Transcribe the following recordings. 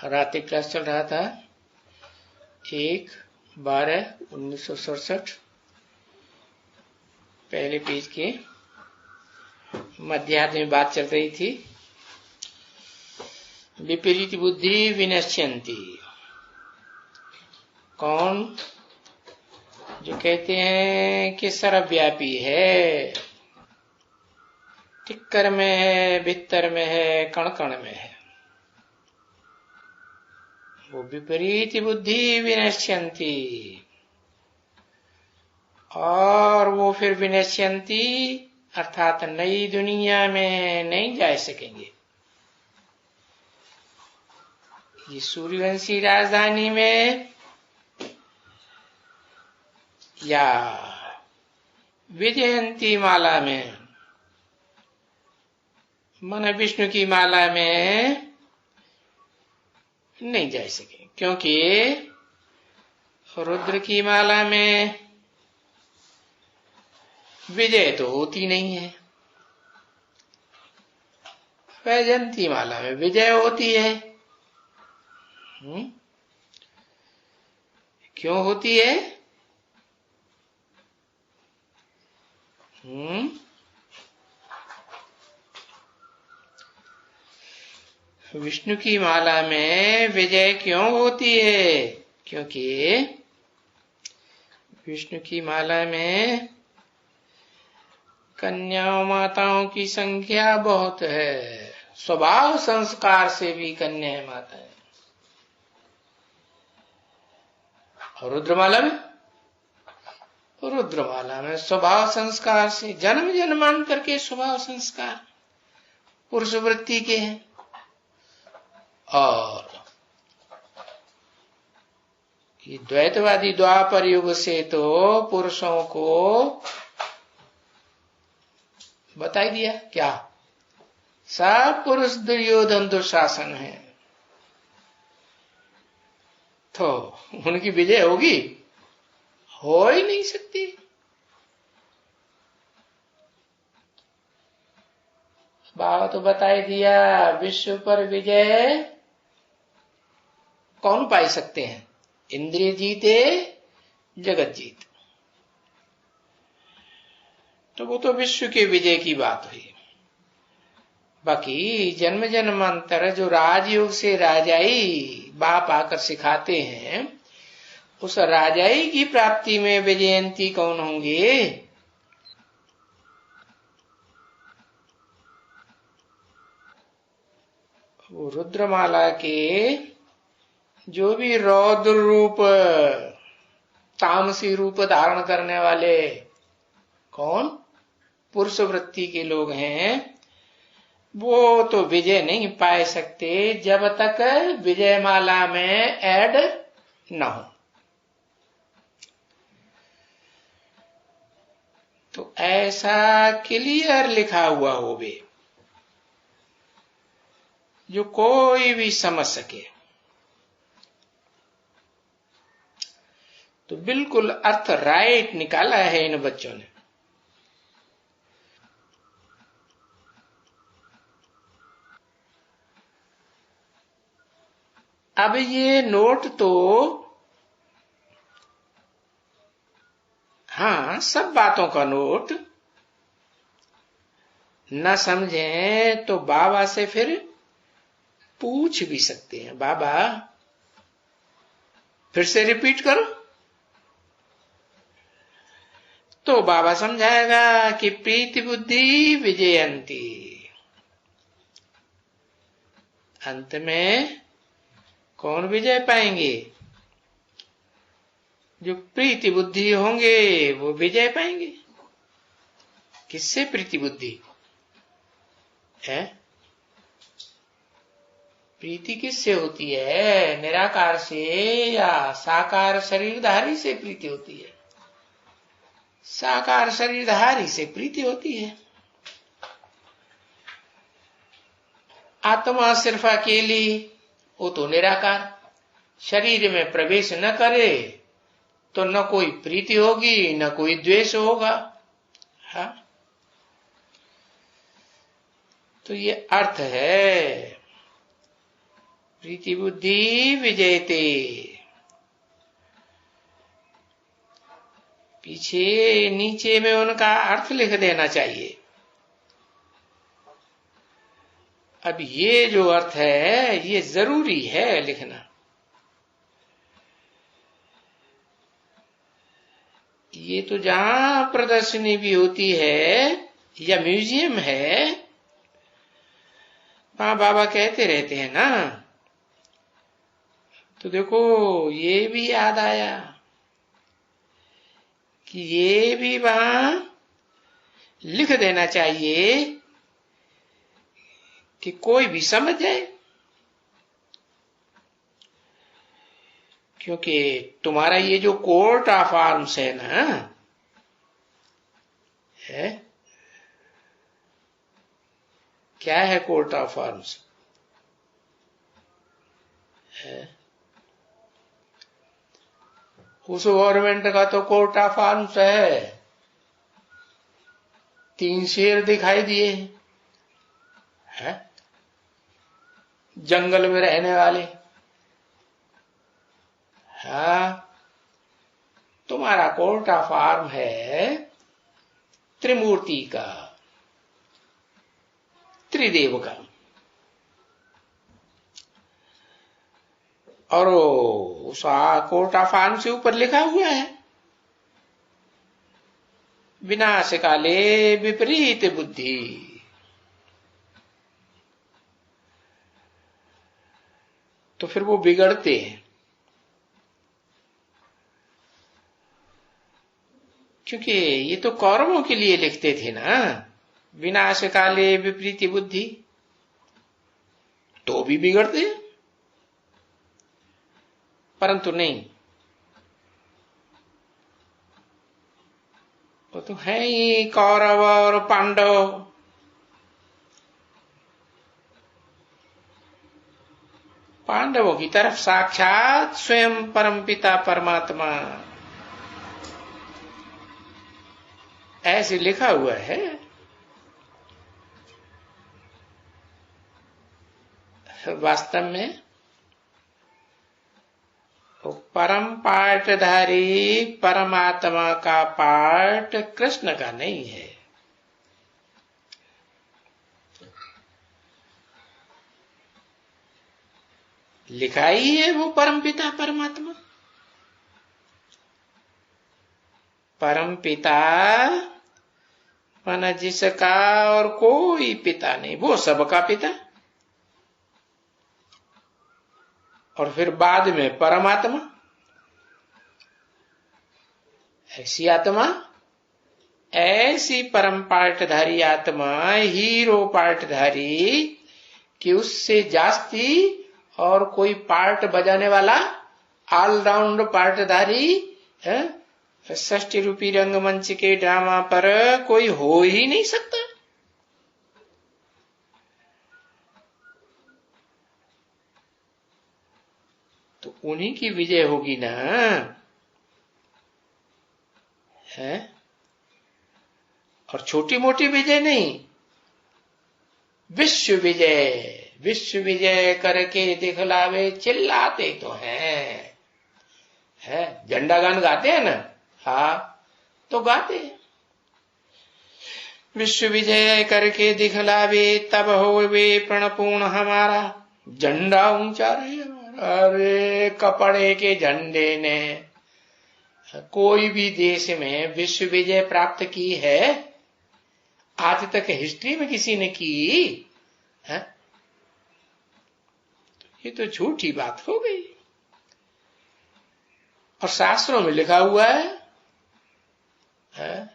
रात क्लास चल रहा था 1/12/1967 पहले पेज के मध्यार्ध में बात चल रही थी। विपरीत बुद्धि विनश्यन्ति। कौन? जो कहते हैं कि सर्वव्यापी है, टिक्कर में है, भीतर में है, कण कण में है, वो विपरीत बुद्धि विनश्यन्ति। और वो फिर विनश्यन्ति अर्थात नई दुनिया में नहीं जा सकेंगे। ये सूर्यवंशी राजधानी में या विजयंती माला में, मन विष्णु की माला में नहीं जा सके, क्योंकि रुद्र की माला में विजय तो होती नहीं है, वैजयंती माला में विजय होती है। क्यों होती है? विष्णु की माला में विजय क्यों होती है? क्योंकि विष्णु की माला में कन्याओं माताओं की संख्या बहुत है, स्वभाव संस्कार से भी कन्याएं माताएं। और रुद्रमाला में स्वभाव संस्कार से जन्म जन्मांतर के स्वभाव संस्कार पुरुष वृत्ति के हैं। और ये द्वैतवादी द्वापर युग से तो पुरुषों को बता दिया क्या, सब पुरुष दुर्योधन दुशासन है, तो उनकी विजय होगी? हो ही नहीं सकती। बाबा तो बता ही दिया, विश्व पर विजय कौन पाई सकते हैं? इंद्रिय जीते जगत जीत। तो वो तो विश्व के विजय की बात हुई। बाकी जन्म जन्मांतर जो राजयोग से राजाई बाप आकर सिखाते हैं, उस राजाई की प्राप्ति में विजयंती कौन होंगे? वो रुद्रमाला के जो भी रौद्र रूप तामसी रूप धारण करने वाले कौन पुरुष वृत्ति के लोग हैं, वो तो विजय नहीं पाए सकते जब तक विजय माला में ऐड न हो। तो ऐसा क्लियर लिखा हुआ हो बे, जो कोई भी समझ सके। तो बिल्कुल अर्थ राइट निकाला है इन बच्चों ने। अब ये नोट तो हाँ, सब बातों का नोट न समझें तो बाबा से फिर पूछ भी सकते हैं, बाबा फिर से रिपीट करो। तो बाबा समझाएगा कि प्रीति बुद्धि विजयंती। अंत में कौन विजय पाएंगे? जो प्रीति बुद्धि होंगे वो विजय पाएंगे। किससे प्रीति बुद्धि है? प्रीति किससे होती है? निराकार से या साकार शरीरधारी से प्रीति होती है? साकार शरीरधारी से प्रीति होती है। आत्मा सिर्फ अकेली, वो तो निराकार, शरीर में प्रवेश न करे तो न कोई प्रीति होगी न कोई द्वेष होगा। हाँ, तो ये अर्थ है प्रीति बुद्धि विजयते। पीछे नीचे में उनका अर्थ लिख देना चाहिए। अब ये जो अर्थ है ये जरूरी है लिखना। ये तो जहां प्रदर्शनी भी होती है या म्यूजियम है, वहां बाबा कहते रहते हैं ना। तो देखो ये भी याद आया कि ये भी वहां लिख देना चाहिए कि कोई भी समझ जाए, क्योंकि तुम्हारा ये जो कोर्ट ऑफ आर्म्स है ना, है क्या है कोर्ट ऑफ आर्म्स? है उस गवर्नमेंट का तो कोर्ट ऑफ आर्म्स है, 3 शेर दिखाई दिए हैं, जंगल में रहने वाले। हाँ, तुम्हारा कोर्ट ऑफ आर्म है त्रिमूर्ति का, त्रिदेव का। और उस कोर्ट ऑफ आर्म से ऊपर लिखा हुआ है विनाश काले विपरीत बुद्धि। तो फिर वो बिगड़ते हैं, क्योंकि ये तो कौरवों के लिए लिखते थे ना, विनाश काले विपरीत बुद्धि, तो भी बिगड़ते, परंतु नहीं, वो तो है ही कौरव और पांडव। पांडवों की तरफ साक्षात स्वयं परमपिता परमात्मा, ऐसे लिखा हुआ है। वास्तव में तो परम पाठधारी परमात्मा का पाठ कृष्ण का नहीं है। लिखा ही है वो परमपिता परमात्मा। परमपिता माना जिसका और कोई पिता नहीं, वो सबका पिता। और फिर बाद में परमात्मा, ऐसी आत्मा, ऐसी परम पाठधारी आत्मा, हीरो पाठधारी कि उससे जास्ती और कोई पार्ट बजाने वाला ऑलराउंड पार्टधारी षष्ठी रूपी रंगमंच के ड्रामा पर कोई हो ही नहीं सकता। तो उन्हीं की विजय होगी ना, है? और छोटी मोटी विजय नहीं, विश्व विजय। विश्व विजय करके दिखलावे, चिल्लाते तो हैं, है? झंडा गान गाते हैं ना, हाँ तो गाते हैं। विश्व विजय करके दिखलावे, तब होवे प्रणपूर्ण हमारा, झंडा ऊंचा रहे हमारा। अरे कपड़े के झंडे ने कोई भी देश में विश्व विजय प्राप्त की है आज तक हिस्ट्री में किसी ने की है? ये तो झूठी बात हो गई। और शास्त्रों में लिखा हुआ है,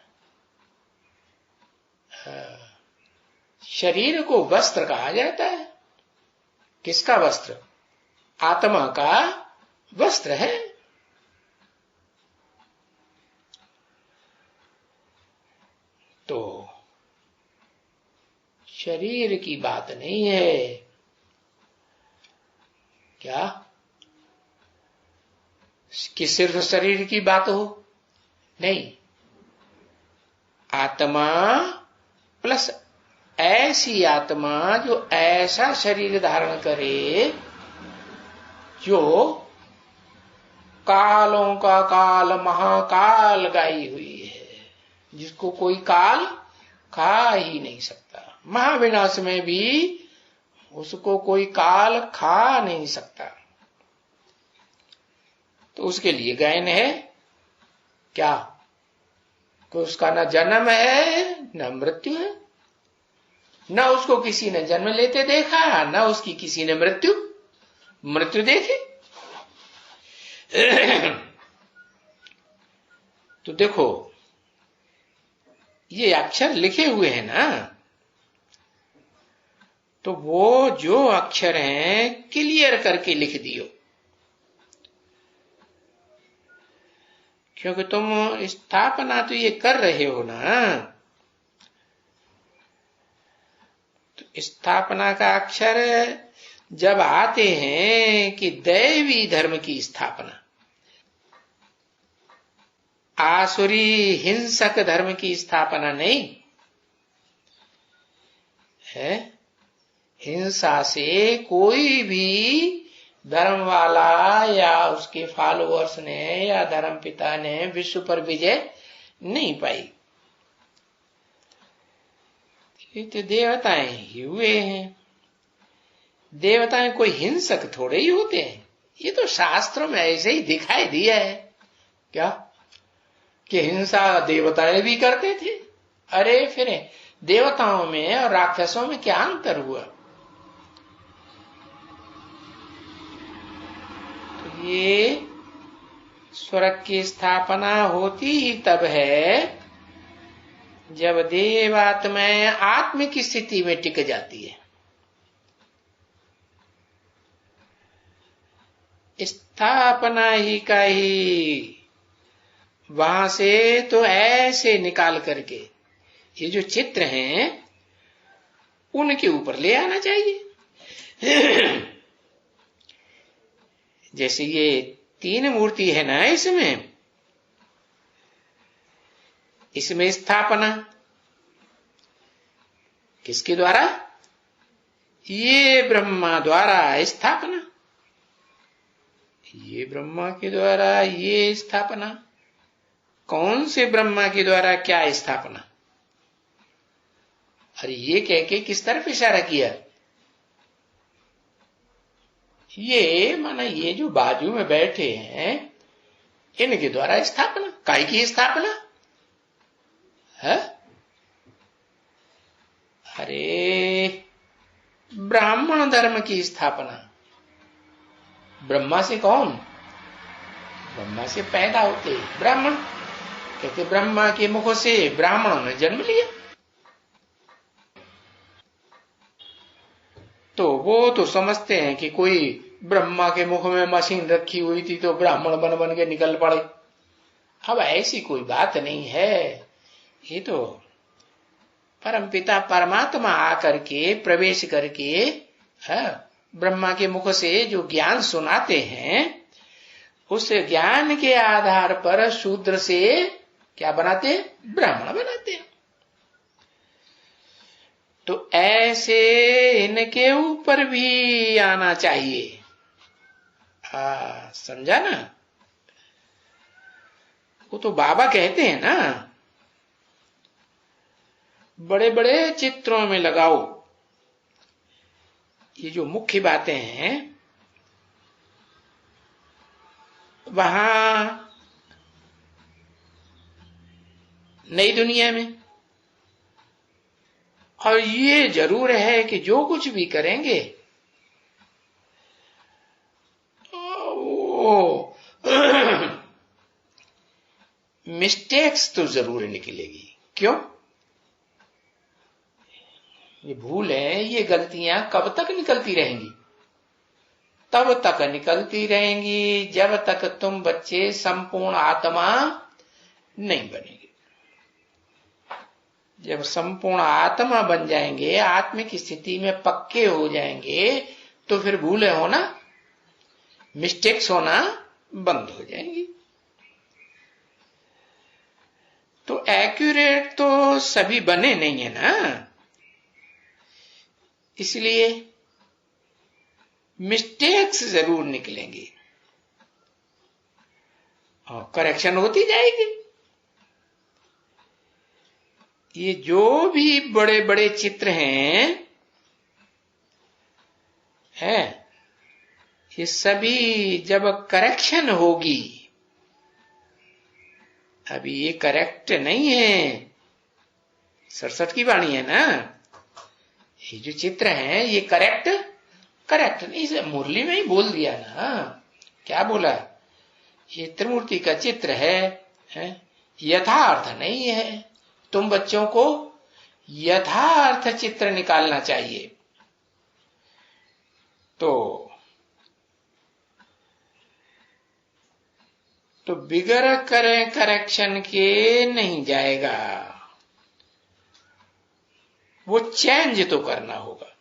शरीर को वस्त्र कहा जाता है। किसका वस्त्र? आत्मा का वस्त्र है। तो शरीर की बात नहीं है क्या कि सिर्फ शरीर की बात हो? नहीं, आत्मा प्लस ऐसी आत्मा जो ऐसा शरीर धारण करे जो कालों का काल महाकाल गाई हुई है, जिसको कोई काल खा ही नहीं सकता। महाविनाश में भी उसको कोई काल खा नहीं सकता। तो उसके लिए गायन है क्या? कि उसका न जन्म है न मृत्यु है, न उसको किसी ने जन्म लेते देखा, न उसकी किसी ने मृत्यु देखी। तो देखो, ये अक्षर लिखे हुए हैं ना, तो वो जो अक्षर हैं क्लियर करके लिख दियो, क्योंकि तुम स्थापना तो ये कर रहे हो ना। तो स्थापना का अक्षर जब आते हैं कि दैवी धर्म की स्थापना, आसुरी हिंसक धर्म की स्थापना नहीं है। हिंसा से कोई भी धर्म वाला या उसके फॉलोअर्स ने या धर्म पिता ने विश्व पर विजय नहीं पाई। ये तो देवताएं ही हुए हैं। देवताएं कोई हिंसक थोड़े ही होते हैं। ये तो शास्त्रों में ऐसे ही दिखाई दिया है क्या कि हिंसा देवताएं भी करते थे। अरे फिर देवताओं में और राक्षसों में क्या अंतर हुआ? तो ये स्वर्ग की स्थापना होती ही तब है जब देवात्माएं आत्मिक स्थिति में टिक जाती है। स्थापना ही का ही वहां से तो ऐसे निकाल करके ये जो चित्र हैं उनके ऊपर ले आना चाहिए। जैसे ये 3 मूर्ति है ना, इसमें स्थापना किसके द्वारा? ये ब्रह्मा द्वारा स्थापना, ये ब्रह्मा के द्वारा ये स्थापना। कौन से ब्रह्मा के द्वारा क्या स्थापना? अरे ये कह के किस तरफ इशारा किया? ये माना ये जो बाजू में बैठे हैं इनके द्वारा स्थापना। काय की स्थापना है? अरे ब्राह्मण धर्म की स्थापना। ब्रह्मा से कौन? ब्रह्मा से पैदा होते ब्राह्मण। कहते ब्रह्मा के मुख से ब्राह्मणों ने जन्म लिया। तो वो तो समझते हैं कि कोई ब्रह्मा के मुख में मशीन रखी हुई थी तो ब्राह्मण बन बन के निकल पड़े। अब ऐसी कोई बात नहीं है। ये तो परमपिता परमात्मा आकर के प्रवेश करके ब्रह्मा के मुख से जो ज्ञान सुनाते हैं उस ज्ञान के आधार पर शूद्र से क्या बनाते? ब्राह्मण बनाते हैं। तो ऐसे इनके ऊपर भी आना चाहिए। समझा ना? वो तो बाबा कहते हैं ना, बड़े बड़े चित्रों में लगाओ। ये जो मुख्य बातें हैं वहां नई दुनिया में, और ये जरूर है कि जो कुछ भी करेंगे वो मिस्टेक्स तो जरूर निकलेगी। क्यों? ये भूल है, ये गलतियां कब तक निकलती रहेंगी? तब तक निकलती रहेंगी जब तक तुम बच्चे संपूर्ण आत्मा नहीं बनेंगे। जब संपूर्ण आत्मा बन जाएंगे, आत्मिक स्थिति में पक्के हो जाएंगे, तो फिर भूलें होना, मिस्टेक्स होना बंद हो जाएंगी। तो एक्यूरेट तो सभी बने नहीं है ना, इसलिए मिस्टेक्स जरूर निकलेंगी और करेक्शन होती जाएगी। ये जो भी बड़े बड़े चित्र हैं ये सभी जब करेक्शन होगी, अभी ये करेक्ट नहीं है, 67 की वाणी है ना, ये जो चित्र हैं ये करेक्ट नहीं, इसे मुरली में ही बोल दिया ना, क्या बोला, ये त्रिमूर्ति का चित्र है यथार्थ नहीं है। तुम बच्चों को यथार्थ चित्र निकालना चाहिए। तो बिगर करेक्शन के नहीं जाएगा, वो चेंज तो करना होगा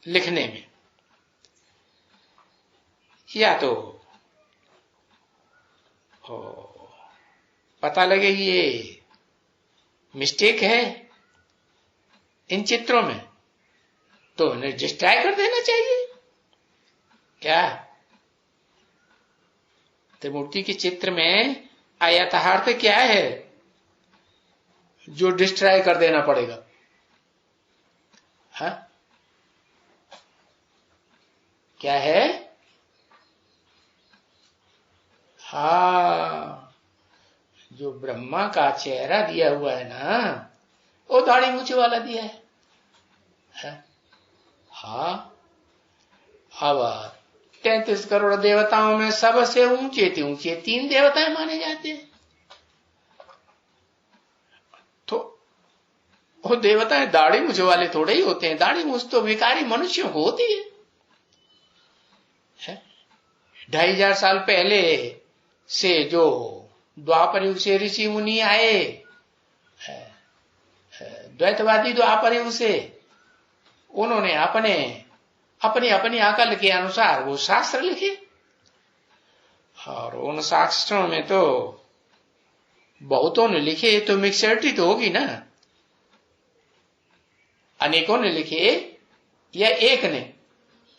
लिखने में, या तो पता लगे ये मिस्टेक है इन चित्रों में, तो उन्हें डिस्ट्राय कर देना चाहिए। क्या त्रिमूर्ति के चित्र में अयथार्थ क्या है जो डिस्ट्राय कर देना पड़ेगा? हाँ, क्या है? हाँ, जो ब्रह्मा का चेहरा दिया हुआ है ना, वो दाढ़ी मूछे वाला दिया है। हाँ, अब 33 करोड़ देवताओं में सबसे ऊंचे 3 देवताएं माने जाते हैं। तो वो देवताएं दाढ़ी मूछ वाले थोड़े ही होते हैं, दाढ़ी मूछ तो भिखारी मनुष्यों को होती है। 2500 साल पहले से जो द्वापर युग से ऋषि मुनि आए, द्वैतवादी द्वापर युग से, उन्होंने अपनी अपनी अकल के अनुसार वो शास्त्र लिखे, और उन शास्त्रों में तो बहुतों ने लिखे, तो मिक्सरिटी तो होगी ना, अनेकों ने लिखे या एक ने,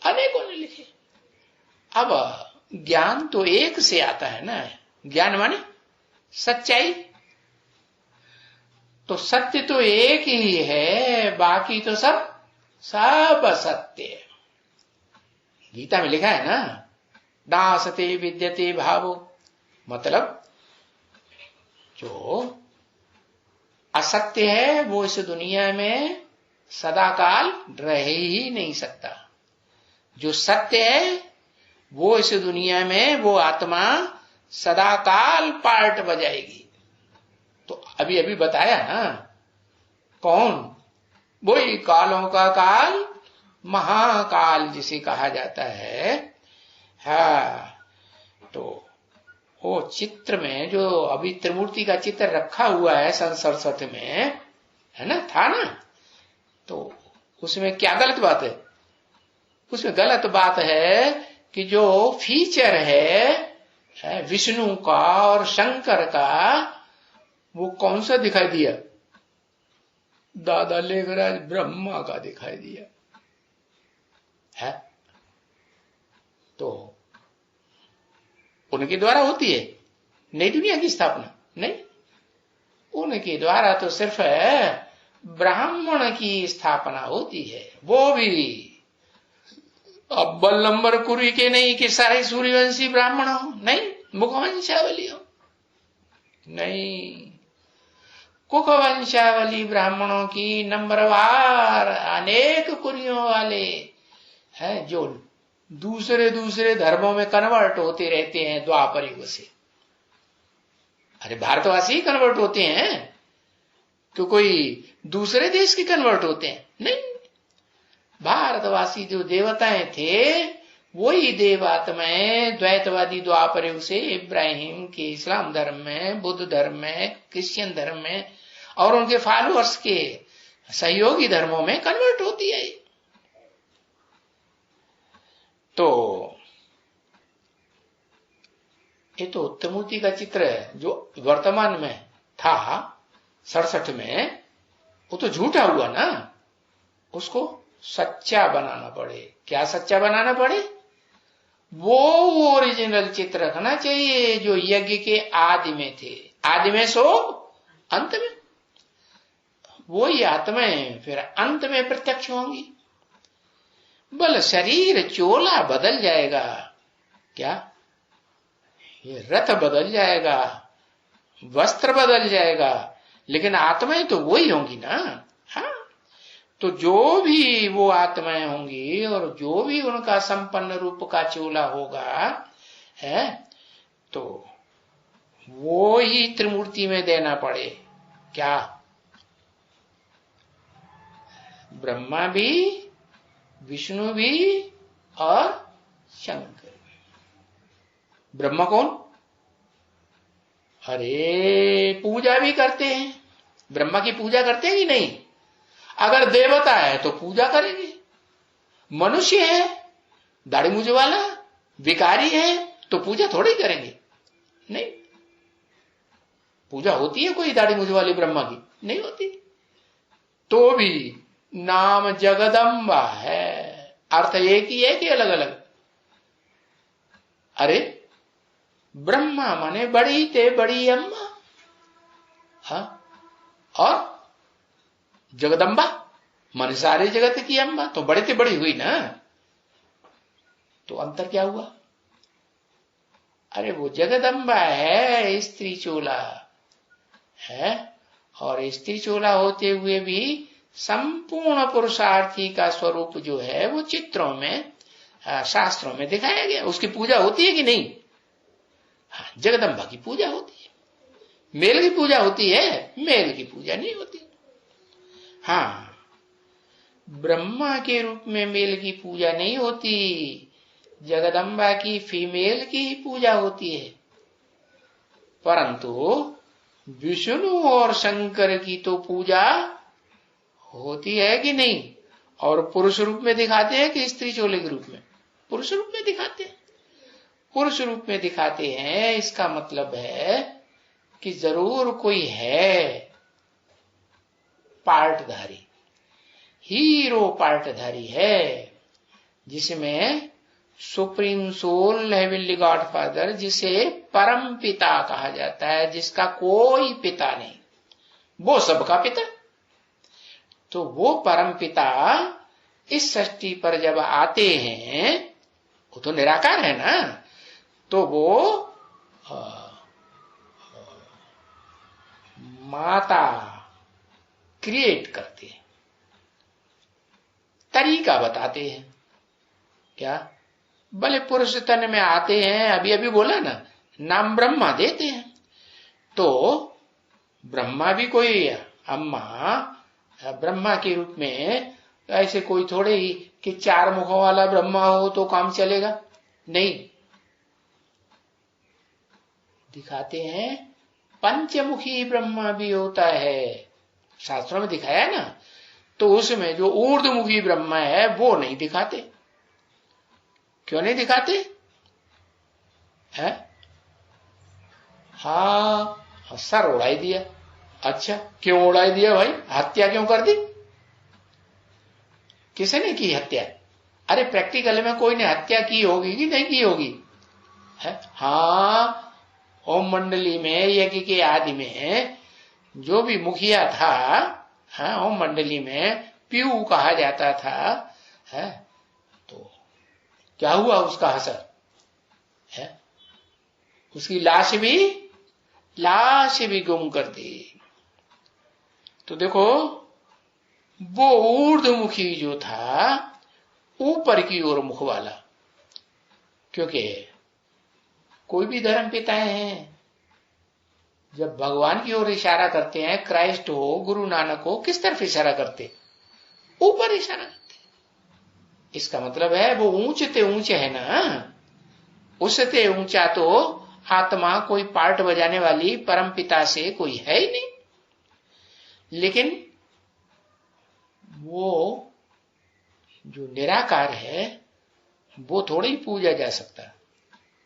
अनेकों ने लिखे। अब ज्ञान तो एक से आता है ना, ज्ञान माने सच्चाई, तो सत्य तो एक ही है, बाकी तो सब असत्य है। गीता में लिखा है ना, नासते विद्यते भावो, मतलब जो असत्य है वो इस दुनिया में सदाकाल रह ही नहीं सकता, जो सत्य है वो इस दुनिया में वो आत्मा सदाकाल पार्ट बजाएगी। तो अभी अभी बताया ना, कौन? वही कालों का काल, महाकाल जिसे कहा जाता है। हाँ, तो वो चित्र में जो अभी त्रिमूर्ति का चित्र रखा हुआ है सन 67 में, है ना, था ना, तो उसमें क्या गलत बात है? उसमें गलत बात है कि जो फीचर है विष्णु का और शंकर का, वो कौन सा दिखाई दिया? दादा लेखराज ब्रह्मा का दिखाई दिया है। तो उनके द्वारा होती है नई दुनिया की स्थापना? नहीं, उनके द्वारा तो सिर्फ ब्राह्मण की स्थापना होती है, वो भी अव्वल नंबर कुरी के नहीं कि सारे सूर्यवंशी ब्राह्मण हो, नहीं, मुखवंशावली हो, नहीं, कुखवंशावली ब्राह्मणों की नंबरवार अनेक कुरियों वाले हैं, जो दूसरे धर्मों में कन्वर्ट होते रहते हैं द्वापर युग से। अरे भारतवासी ही कन्वर्ट होते हैं, तो कोई दूसरे देश के कन्वर्ट होते हैं? नहीं, भारतवासी जो देवताएं थे वही देवात्माएं द्वैतवादी द्वापर युग से इब्राहिम के इस्लाम धर्म में, बुद्ध धर्म में, क्रिश्चियन धर्म में और उनके फॉलोअर्स के सहयोगी धर्मों में कन्वर्ट होती है। तो ये तो त्रिमूर्ति का चित्र है जो वर्तमान में था 67 में, वो तो झूठा हुआ ना, उसको सच्चा बनाना पड़े। क्या सच्चा बनाना पड़े? वो ओरिजिनल चित्र रखना चाहिए जो यज्ञ के आदि में थे। आदि में सो अंत में, वो ही आत्माएं फिर अंत में प्रत्यक्ष होंगी। बल शरीर चोला बदल जाएगा, क्या ये रथ बदल जाएगा, वस्त्र बदल जाएगा, लेकिन आत्माएं तो वही होंगी ना। हाँ, तो जो भी वो आत्माएं होंगी और जो भी उनका संपन्न रूप का चोला होगा है, तो वो ही त्रिमूर्ति में देना पड़े। क्या? ब्रह्मा भी, विष्णु भी और शंकर। ब्रह्मा कौन? अरे पूजा भी करते हैं, ब्रह्मा की पूजा करते हैं कि नहीं? अगर देवता है तो पूजा करेंगे, मनुष्य है दाढ़ी मूछ वाला भिखारी है तो पूजा थोड़ी करेंगे। नहीं, पूजा होती है कोई दाढ़ी मूछ वाली ब्रह्मा की? नहीं होती। तो भी नाम जगदम्बा है, अर्थ एक ही है कि अलग अलग? अरे ब्रह्मा माने बड़ी ते बड़ी अम्मा, हाँ, और जगदम्बा माने सारे जगत की अम्मा, तो बड़ी ते बड़ी हुई ना। तो अंतर क्या हुआ? अरे वो जगदम्बा है स्त्री चोला है, और स्त्री चोला होते हुए भी संपूर्ण पुरुषार्थी का स्वरूप जो है वो चित्रों में, शास्त्रों में दिखाया गया। उसकी पूजा होती है कि नहीं? हाँ, जगदम्बा की पूजा होती है। मेल की पूजा होती है? मेल की पूजा नहीं होती। हाँ, ब्रह्मा के रूप में मेल की पूजा नहीं होती, जगदम्बा की फीमेल की ही पूजा होती है। परंतु विष्णु और शंकर की तो पूजा होती है कि नहीं? और पुरुष रूप में दिखाते हैं कि स्त्री चोले के रूप में? पुरुष रूप में दिखाते हैं। पुरुष रूप में दिखाते हैं, इसका मतलब है कि जरूर कोई है पार्टधारी, हीरो पार्टधारी है, जिसमें सुप्रीम सोल हेवनली गॉडफादर, जिसे परम पिता कहा जाता है, जिसका कोई पिता नहीं, वो सबका पिता। तो वो परम पिता इस सृष्टि पर जब आते हैं, वो तो निराकार है ना, तो वो माता क्रिएट करते हैं, तरीका बताते हैं। क्या? भले पुरुष तन में आते हैं, अभी अभी बोला ना, नाम ब्रह्मा देते हैं। तो ब्रह्मा भी कोई अम्मा ब्रह्मा के रूप में, ऐसे कोई थोड़े ही कि चार मुखों वाला ब्रह्मा हो तो काम चलेगा, नहीं। दिखाते हैं पंचमुखी ब्रह्मा भी होता है, शास्त्रों में दिखाया ना। तो उसमें जो ऊर्ध्वमुखी ब्रह्मा है वो नहीं दिखाते। क्यों नहीं दिखाते है? हाँ, सर उड़ाई दिया। अच्छा, क्यों उड़ाई दिया भाई? हत्या क्यों कर दी? किसने की हत्या? अरे प्रैक्टिकल में कोई ने हत्या की होगी कि नहीं की होगी है? हाँ, ओम मंडली में यज्ञ के आदि में जो भी मुखिया था, हाँ, ओम मंडली में पीऊ कहा जाता था है, तो क्या हुआ उसका असर है? उसकी लाश भी गुम कर दी। तो देखो, वो ऊर्ध्वमुखी जो था, ऊपर की ओर मुख वाला, क्योंकि कोई भी धर्म पिता हैं, जब भगवान की ओर इशारा करते हैं, क्राइस्ट हो, गुरु नानक हो, किस तरफ इशारा करते? ऊपर इशारा करते। इसका मतलब है वो ऊंचते ऊंचे है ना, उससे ऊंचा तो आत्मा कोई पार्ट बजाने वाली परम पिता से कोई है ही नहीं। लेकिन वो जो निराकार है वो थोड़ी ही पूजा जा सकता।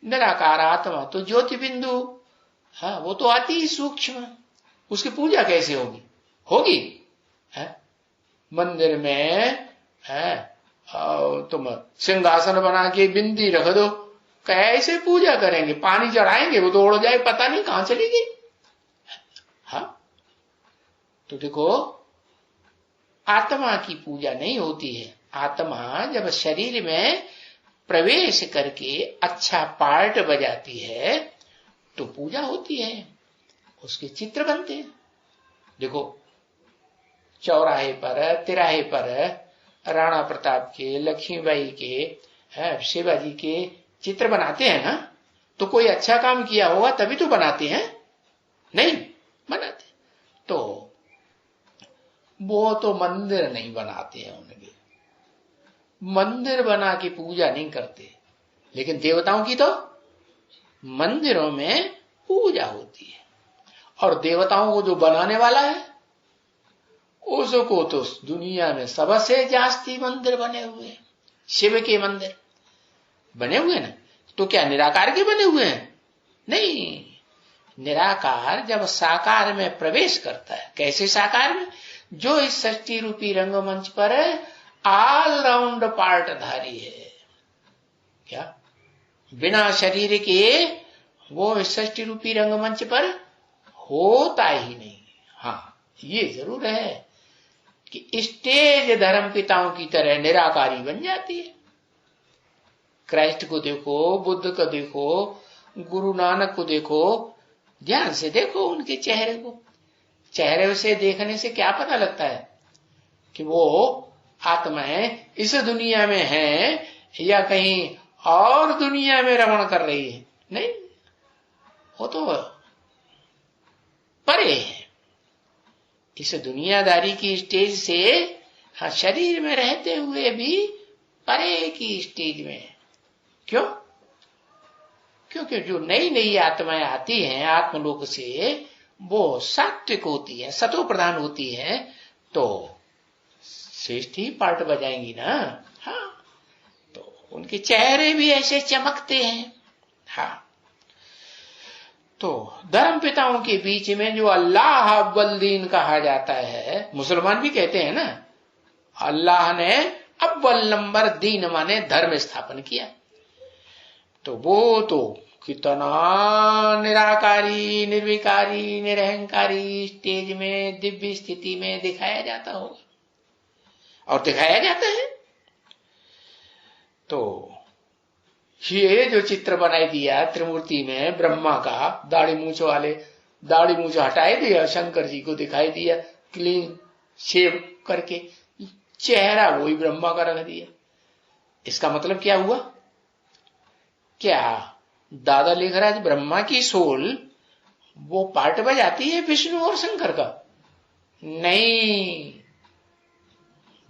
निराकार आत्मा तो ज्योति बिंदु, हाँ, वो तो आती ही सूक्ष्म, उसकी पूजा कैसे होगी? है? मंदिर में है, तुम सिंहासन बना के बिंदी रख दो, कैसे पूजा करेंगे? पानी चढ़ाएंगे वो तो उड़ जाए, पता नहीं कहां चली गई। हाँ, तो देखो आत्मा की पूजा नहीं होती है। आत्मा जब शरीर में प्रवेश करके अच्छा पार्ट बजाती है तो पूजा होती है, उसके चित्र बनते हैं। देखो चौराहे पर, तिराहे पर राणा प्रताप के, लक्ष्मीबाई के, शिवाजी के चित्र बनाते हैं ना, तो कोई अच्छा काम किया होगा तभी तो बनाते हैं, नहीं बनाते। तो वो तो मंदिर नहीं बनाते हैं, उनके मंदिर बना के पूजा नहीं करते, लेकिन देवताओं की तो मंदिरों में पूजा होती है। और देवताओं को जो बनाने वाला है उसको तो दुनिया में सबसे जास्ती मंदिर बने हुए हैं। शिव के मंदिर बने हुए ना, तो क्या निराकार के बने हुए हैं? नहीं, निराकार जब साकार में प्रवेश करता है, कैसे साकार में? जो इस सृष्टि रूपी रंगमंच पर ऑलराउंड पार्टधारी है। क्या बिना शरीर के वो इस सृष्टि रूपी रंगमंच पर होता ही नहीं। हाँ, ये जरूर है कि स्टेज धर्म पिताओं की तरह निराकारी बन जाती है। क्राइस्ट को देखो, बुद्ध को देखो, गुरु नानक को देखो, ध्यान से देखो उनके चेहरे को। चेहरे से देखने से क्या पता लगता है कि वो आत्माएं इस दुनिया में हैं या कहीं और दुनिया में रमण कर रही है? नहीं, वो तो परे है। इस दुनियादारी की स्टेज से हाँ, शरीर में रहते हुए भी परे की स्टेज में है। क्यों? क्योंकि जो नई नई आत्माएं आती हैं आत्मलोक से, वो सात्विक होती है, सतो प्रधान होती है, तो श्रेष्ठ ही पार्ट बजाएंगी ना। हाँ, तो उनके चेहरे भी ऐसे चमकते हैं। हाँ, तो धर्म पिताओं के बीच में जो अल्लाह अव्वल दीन कहा जाता है, मुसलमान भी कहते हैं ना, अल्लाह ने अव्वल नंबर दीन माने धर्म स्थापन किया। तो वो तो कितना निराकारी, निर्विकारी, निरहंकारी स्टेज में दिव्य स्थिति में दिखाया जाता होगा, और दिखाया जाता है। तो ये जो चित्र बनाई दिया त्रिमूर्ति में ब्रह्मा का, दाढ़ी मूछ वाले, दाढ़ी मूछ हटाए दिया, शंकर जी को दिखाई दिया क्लीन शेव करके, चेहरा वही ब्रह्मा का रख दिया। इसका मतलब क्या हुआ? क्या दादा लेखराज ब्रह्मा की सोल वो पार्ट बजाती है विष्णु और शंकर का? नहीं,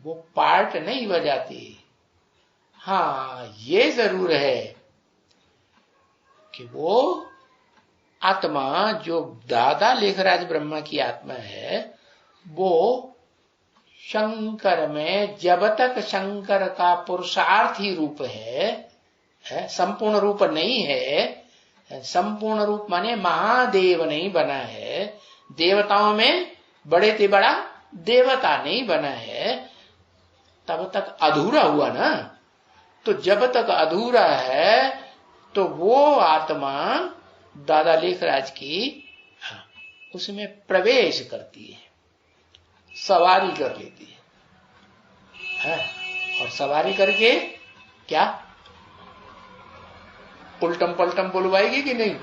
वो पार्ट नहीं बजाती। हाँ, ये जरूर है कि वो आत्मा जो दादा लेखराज ब्रह्मा की आत्मा है, वो शंकर में जब तक शंकर का पुरुषार्थी रूप है, संपूर्ण रूप नहीं है, संपूर्ण रूप माने महादेव नहीं बना है, देवताओं में बड़े से बड़ा देवता नहीं बना है, तब तक अधूरा हुआ ना। तो जब तक अधूरा है तो वो आत्मा दादा लेखराज की उसमें प्रवेश करती है, सवारी कर लेती है, और सवारी करके क्या उल्टम पलटम बुलवाएगी कि नहीं?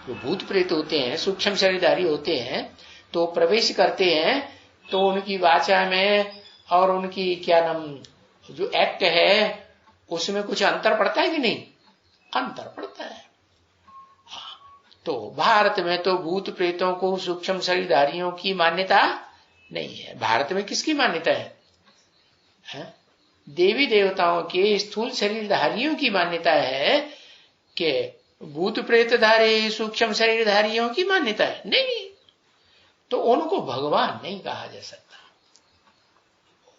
जो भूत प्रेत होते हैं, सूक्ष्म शरीरधारी होते हैं, तो प्रवेश करते हैं, तो उनकी वाचा में और उनकी क्या नाम जो एक्ट है उसमें कुछ अंतर पड़ता है कि नहीं? अंतर पड़ता है। तो भारत में तो भूत प्रेतों को सूक्ष्म शरीरधारियों की मान्यता नहीं है। भारत में किसकी मान्यता है? देवी देवताओं के स्थूल शरीरधारियों की मान्यता है कि भूत प्रेतधारी सूक्ष्म शरीरधारियों की मान्यता है नहीं। तो उनको भगवान नहीं कहा जा सकता।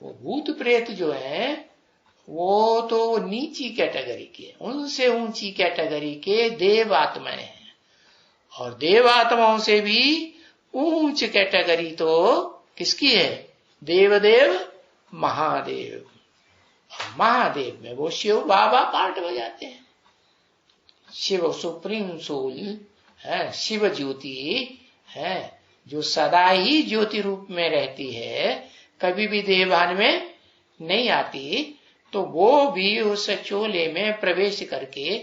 वो भूत प्रेत जो है वो तो नीची कैटेगरी के, उनसे ऊंची कैटेगरी के देव आत्माएं हैं, और देव आत्माओं से भी ऊंच कैटेगरी तो किसकी है? देवदेव महादेव। महादेव में वो शिव बाबा पार्ट बजाते हैं। शिव सुप्रीम सोल है, शिव ज्योति है, जो सदा ही ज्योति रूप में रहती है, कभी भी देहभान में नहीं आती, तो वो भी उस चोले में प्रवेश करके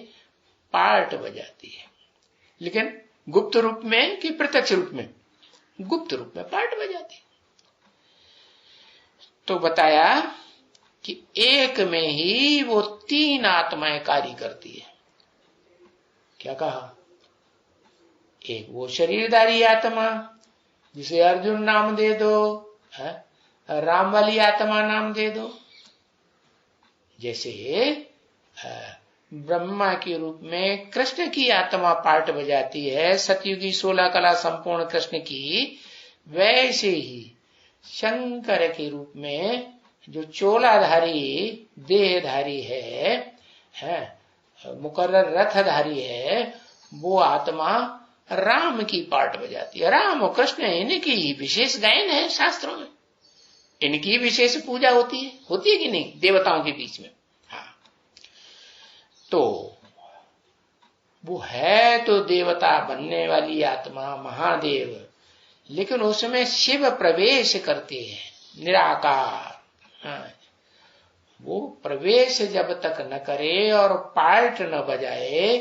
पार्ट बजाती है। लेकिन गुप्त रूप में कि प्रत्यक्ष रूप में? गुप्त रूप में पार्ट बजाती है। तो बताया कि एक में ही वो 3 आत्माएं कार्य करती है। क्या कहा? एक वो शरीरधारी आत्मा जिसे अर्जुन नाम दे दो, राम वाली आत्मा नाम दे दो। जैसे ब्रह्मा के रूप में कृष्ण की आत्मा पार्ट बजाती है, सतयुगी 16 कला संपूर्ण कृष्ण की, वैसे ही शंकर के रूप में जो चोलाधारी देहधारी है, मुकर्रर रथधारी है, वो आत्मा राम की पार्ट बजाती है। राम और कृष्ण इनकी विशेष गायन है शास्त्रों में, इनकी विशेष पूजा होती है कि नहीं देवताओं के बीच में? हाँ, तो वो है तो देवता बनने वाली आत्मा महादेव, लेकिन उसमें शिव प्रवेश करते हैं निराकार। हाँ, वो प्रवेश जब तक न करे और पार्ट न बजाए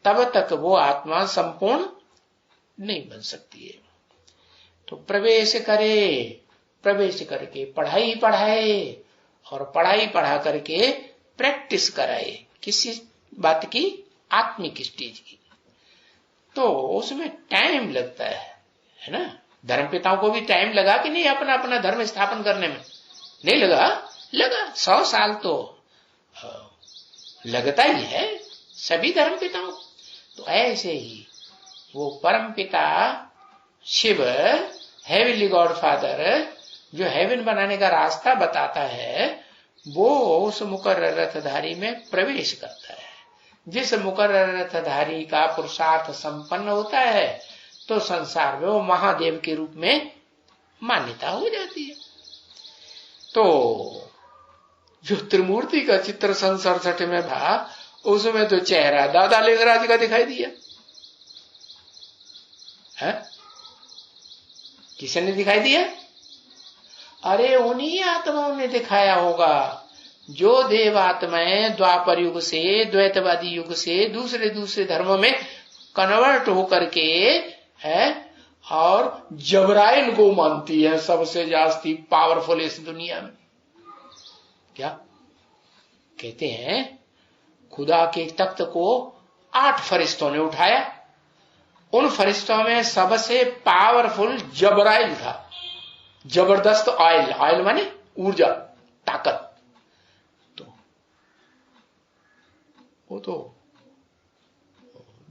तब तक वो आत्मा संपूर्ण नहीं बन सकती है। तो प्रवेश करे, प्रवेश करके पढ़ाई पढ़ाए और पढ़ाई पढ़ा करके प्रैक्टिस कराए। किसी बात की? आत्मिक स्टेज की। तो उसमें टाइम लगता है ना। धर्मपिताओं को भी टाइम लगा कि नहीं अपना अपना धर्म स्थापन करने में? नहीं लगा? लगा। 100 साल तो लगता ही है सभी धर्मपिताओं। तो ऐसे ही वो परम पिता शिव, हेवनली गॉड फादर, जो हेवन बनाने का रास्ता बताता है, वो उस मुकर्रर रथधारी में प्रवेश करता है। जिस मुकर्रर रथधारी का पुरुषार्थ संपन्न होता है तो संसार में वो महादेव के रूप में मान्यता हो जाती है। तो जो त्रिमूर्ति का चित्र सन 67 में था, उसमें तो चेहरा दादा लिंगराज का दिखाई दिया है? किसने दिखाई दिया? अरे उन्हीं आत्माओं ने दिखाया होगा जो देव आत्माएं द्वापर युग से, द्वैतवादी युग से दूसरे दूसरे धर्मों में कन्वर्ट होकर के है और जबराइल को मानती है सबसे जास्ती पावरफुल इस दुनिया में। क्या कहते हैं? खुदा के तख्त को 8 फरिश्तों ने उठाया, उन फरिश्तों में सबसे पावरफुल जबराइल था। जबरदस्त ऑयल, ऑयल माने ऊर्जा, ताकत। तो वो तो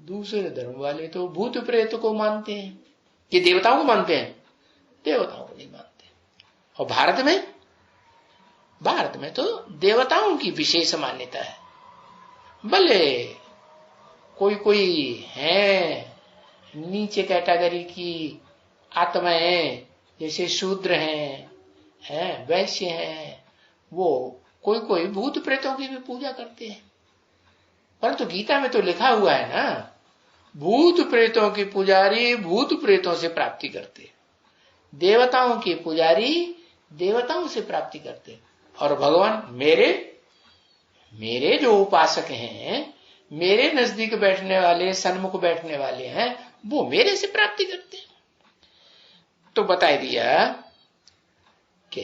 दूसरे धर्म वाले तो भूत प्रेत को मानते हैं कि देवताओं को मानते हैं, देवताओं को नहीं मानते। और भारत में तो देवताओं की विशेष मान्यता है। भले कोई है नीचे कैटेगरी की आत्माएं, जैसे शूद्र हैं, वैश्य हैं, वो कोई भूत प्रेतों की भी पूजा करते हैं। परंतु गीता में तो लिखा हुआ है ना, भूत प्रेतों के पुजारी भूत प्रेतों से प्राप्ति करते, देवताओं के पुजारी देवताओं से प्राप्ति करते। और भगवान मेरे जो उपासक हैं, मेरे नजदीक बैठने वाले, सन्मुख बैठने वाले हैं, वो मेरे से प्राप्ति करते हैं। तो बता दिया कि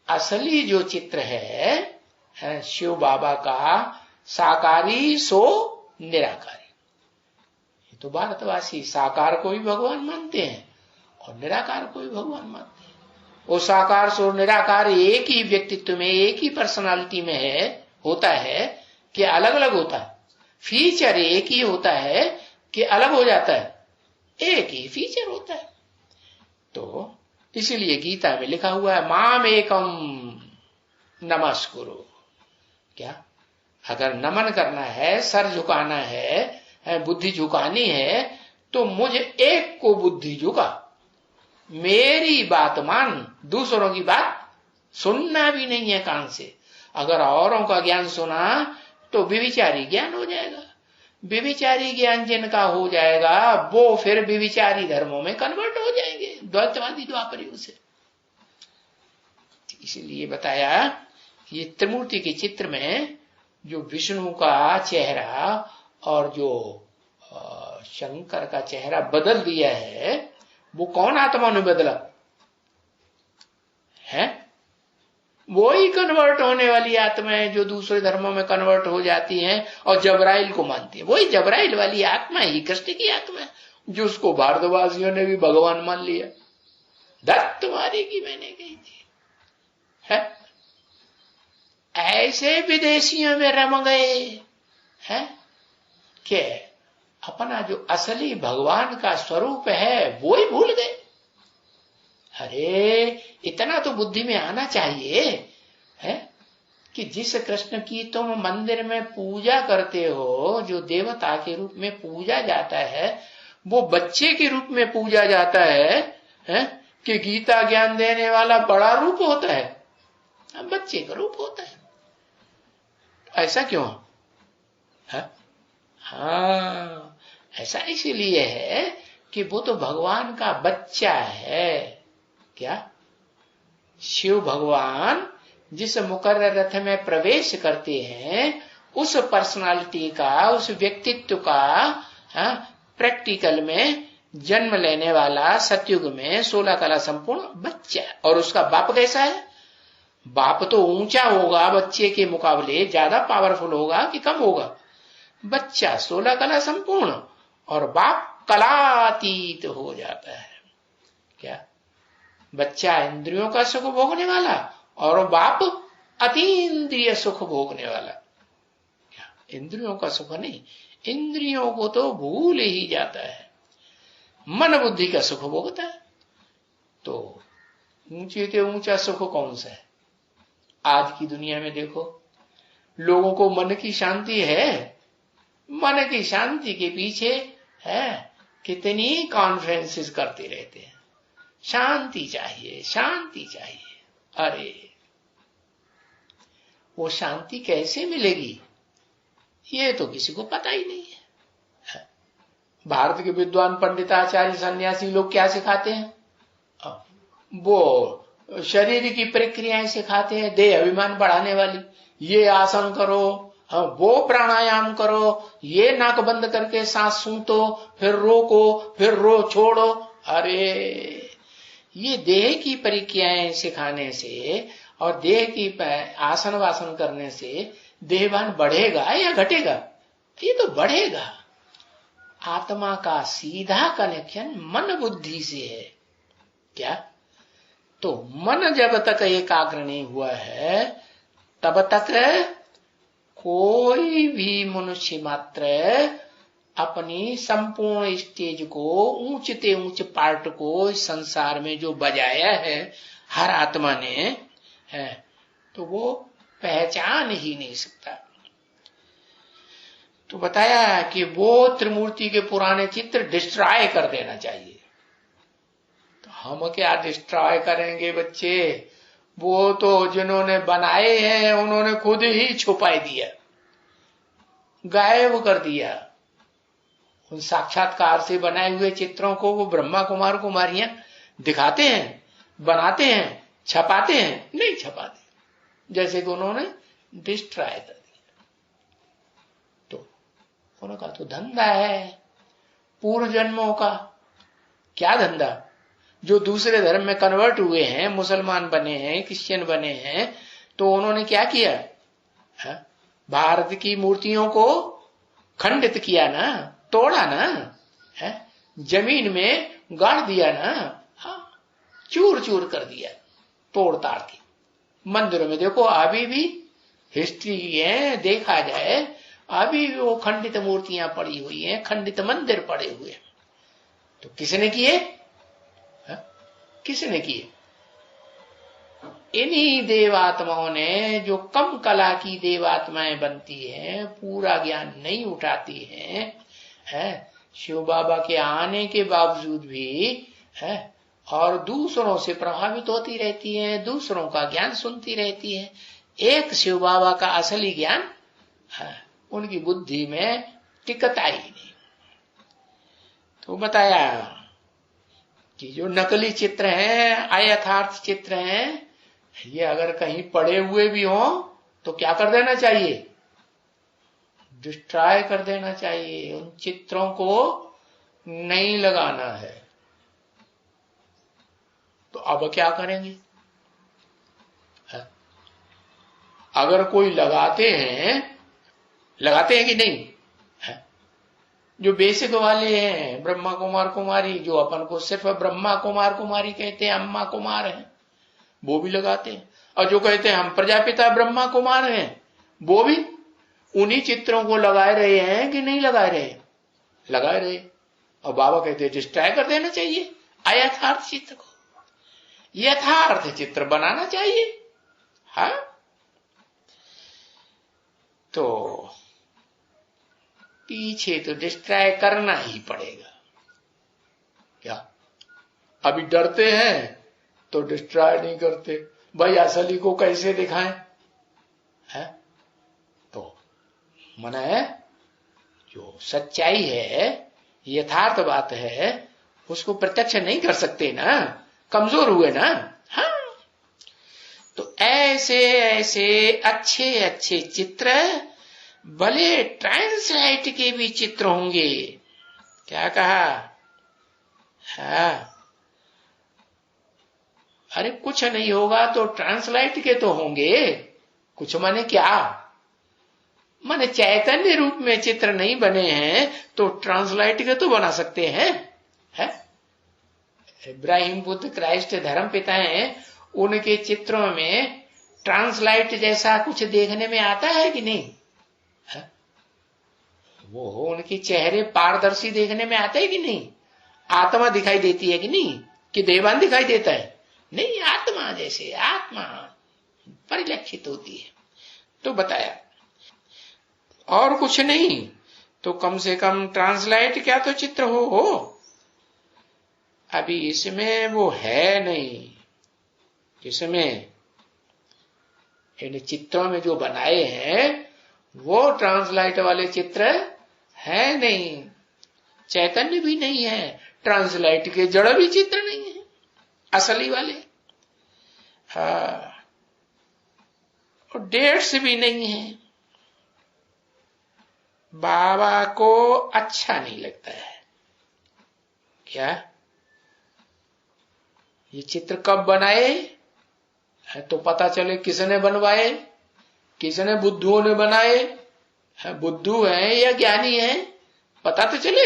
असली जो चित्र है शिव बाबा का, साकारी सो निराकारी। ये तो भारतवासी साकार को भी भगवान मानते हैं और निराकार को भी भगवान मानते हैं। वो साकार सो निराकार एक ही व्यक्तित्व में, एक ही पर्सनालिटी में होता है कि अलग अलग होता है? फीचर एक ही होता है कि अलग हो जाता है? एक ही फीचर होता है। तो इसीलिए गीता में लिखा हुआ है, माम एकम नमस्कुरु। क्या? अगर नमन करना है, सर झुकाना है, बुद्धि झुकानी है, तो मुझे एक को बुद्धि झुका, मेरी बात मान, दूसरों की बात सुनना भी नहीं है कान से। अगर औरों का ज्ञान सुना तो व्यभिचारी ज्ञान हो जाएगा। व्यभिचारी ज्ञान जिनका हो जाएगा वो फिर व्यभिचारी धर्मों में कन्वर्ट हो जाएंगे, द्वैतवादी द्वापरियों से। इसलिए बताया ये त्रिमूर्ति के चित्र में जो विष्णु का चेहरा और जो शंकर का चेहरा बदल दिया है, वो कौन आत्मा ने बदला है? वो ही कन्वर्ट होने वाली आत्मा है जो दूसरे धर्मों में कन्वर्ट हो जाती हैं और जबराइल को मानती है। वही जबराइल वाली आत्मा ही कृष्ण की आत्मा है, जो उसको भारतवासियों ने भी भगवान मान लिया। दत्त तुम्हारी की मैंने कही थी है? ऐसे विदेशियों में रम गए हैं कि अपना जो असली भगवान का स्वरूप है वो ही भूल गए। अरे इतना तो बुद्धि में आना चाहिए है कि जिस कृष्ण की तुम मंदिर में पूजा करते हो, जो देवता के रूप में पूजा जाता है, वो बच्चे के रूप में पूजा जाता है कि गीता ज्ञान देने वाला बड़ा रूप होता है, बच्चे का रूप होता है। ऐसा क्यों है? हाँ, ऐसा इसीलिए है कि वो तो भगवान का बच्चा है। क्या? शिव भगवान जिस मुकर्रर रथ में प्रवेश करते हैं, उस पर्सनालिटी का, उस व्यक्तित्व का प्रैक्टिकल में जन्म लेने वाला सतयुग में 16 कला संपूर्ण बच्चा। और उसका बाप कैसा है? बाप तो ऊंचा होगा, बच्चे के मुकाबले ज्यादा पावरफुल होगा कि कम होगा? बच्चा 16 कला संपूर्ण और बाप कलातीत हो जाता है। क्या? बच्चा इंद्रियों का सुख भोगने वाला और बाप अतीन्द्रिय सुख भोगने वाला। क्या? इंद्रियों का सुख नहीं, इंद्रियों को तो भूल ही जाता है, मन बुद्धि का सुख भोगता है। तो ऊंचे से ऊंचा सुख कौन सा है? आज की दुनिया में देखो, लोगों को मन की शांति है, मन की शांति के पीछे है कितनी कॉन्फ्रेंसेस करते रहते हैं, शांति चाहिए, शांति चाहिए। अरे वो शांति कैसे मिलेगी ये तो किसी को पता ही नहीं है। भारत के विद्वान पंडिताचार्य सन्यासी लोग क्या सिखाते हैं? वो शरीर की प्रक्रियाएं सिखाते हैं, देह अभिमान बढ़ाने वाली। ये आसन करो, वो प्राणायाम करो, ये नाक बंद करके सांस सूंतो, फिर रोको, फिर छोड़ो। अरे ये देह की प्रक्रियाएं सिखाने से और देह की आसन वासन करने से देहभान बढ़ेगा या घटेगा? ये तो बढ़ेगा। आत्मा का सीधा कनेक्शन मन बुद्धि से है। क्या? तो मन जब तक एकाग्र नहीं हुआ है तब तक कोई भी मनुष्य मात्र अपनी संपूर्ण स्टेज को, ऊंचते ऊंच पार्ट को इस संसार में जो बजाया है हर आत्मा ने है, तो वो पहचान ही नहीं सकता। तो बताया कि वो त्रिमूर्ति के पुराने चित्र डिस्ट्रॉय कर देना चाहिए। तो हम क्या डिस्ट्रॉय करेंगे बच्चे? वो तो जिन्होंने बनाए हैं उन्होंने खुद ही छुपा दिया, गायब कर दिया। उन साक्षात्कार से बनाए हुए चित्रों को वो ब्रह्मा कुमार कुमारियां दिखाते हैं, बनाते हैं, छपाते हैं? नहीं छपाते, जैसे कि उन्होंने डिस्ट्रॉय कर दिया। तो उनका तो धंधा है पूर्व जन्मों का। क्या धंधा? जो दूसरे धर्म में कन्वर्ट हुए हैं, मुसलमान बने हैं, क्रिश्चियन बने हैं, तो उन्होंने क्या किया है? भारत की मूर्तियों को खंडित किया ना, तोड़ा ना है, जमीन में गाड़ दिया ना, हाँ, चूर चूर कर दिया, तोड़ ताड़ के। मंदिरों में देखो अभी भी हिस्ट्री है, देखा जाए अभी भी वो खंडित मूर्तियां पड़ी हुई हैं, खंडित मंदिर पड़े हुए हैं। तो किसने किए? किसने किए? इन्हीं देवात्माओं ने, जो कम कला की देवात्माएं बनती हैं, पूरा ज्ञान नहीं उठाती हैं, है शिव बाबा के आने के बावजूद भी है और दूसरों से प्रभावित होती रहती है, दूसरों का ज्ञान सुनती रहती है। एक शिव बाबा का असली ज्ञान उनकी बुद्धि में टिकता ही नहीं। तो बताया कि जो नकली चित्र हैं, अयथार्थ चित्र हैं, ये अगर कहीं पड़े हुए भी हो तो क्या कर देना चाहिए? डिस्ट्रॉय कर देना चाहिए। उन चित्रों को नहीं लगाना है। तो अब क्या करेंगे? अगर कोई लगाते हैं कि नहीं? जो बेसिक वाले हैं, ब्रह्मा कुमार कुमारी, जो अपन को सिर्फ ब्रह्मा कुमार कुमारी कहते हैं, अम्मा कुमार हैं, वो भी लगाते हैं। और जो कहते हैं हम प्रजापिता ब्रह्मा कुमार हैं, वो भी उन्हीं चित्रों को लगाए रहे हैं कि नहीं लगाए रहे? लगाए रहे। और बाबा कहते हैं डिस्ट्रॉय कर देना चाहिए अयथार्थ चित्र को, यथार्थ चित्र बनाना चाहिए। हाँ, तो पीछे तो डिस्ट्रॉय करना ही पड़ेगा। क्या अभी डरते हैं तो डिस्ट्रॉय नहीं करते? भाई असली को कैसे दिखाएं? है तो मना है, जो सच्चाई है, यथार्थ बात है, उसको प्रत्यक्ष नहीं कर सकते ना, कमजोर हुए ना। हाँ, तो ऐसे ऐसे अच्छे अच्छे चित्र, भले ट्रांसलाइट के भी चित्र होंगे। क्या कहा? हाँ, अरे कुछ नहीं होगा तो ट्रांसलाइट के तो होंगे। कुछ माने क्या? माने चैतन्य रूप में चित्र नहीं बने हैं तो ट्रांसलाइट के तो बना सकते हैं। है? इब्राहिम बुद्ध क्राइस्ट धर्म पिता हैं, उनके चित्रों में ट्रांसलाइट जैसा कुछ देखने में आता है कि नहीं? है? वो उनके चेहरे पारदर्शी देखने में आते हैं कि नहीं? आत्मा दिखाई देती है कि नहीं? कि देवान दिखाई देता है? नहीं, आत्मा जैसे आत्मा परिलक्षित होती है। तो बताया और कुछ नहीं तो कम से कम ट्रांसलाइट क्या तो चित्र हो। अभी इसमें वो है नहीं। इसमें इन चित्रों में जो बनाए हैं वो ट्रांसलाइट वाले चित्र है नहीं, चैतन्य भी नहीं है, ट्रांसलाइट के जड़ भी चित्र नहीं है, असली वाले। हाँ, और डेट्स भी नहीं है। बाबा को अच्छा नहीं लगता है। क्या ये चित्र कब बनाए है तो पता चले किसने बनवाए, किसने बुद्धुओं ने बनाए, है बुद्धू है या ज्ञानी है, पता तो चले।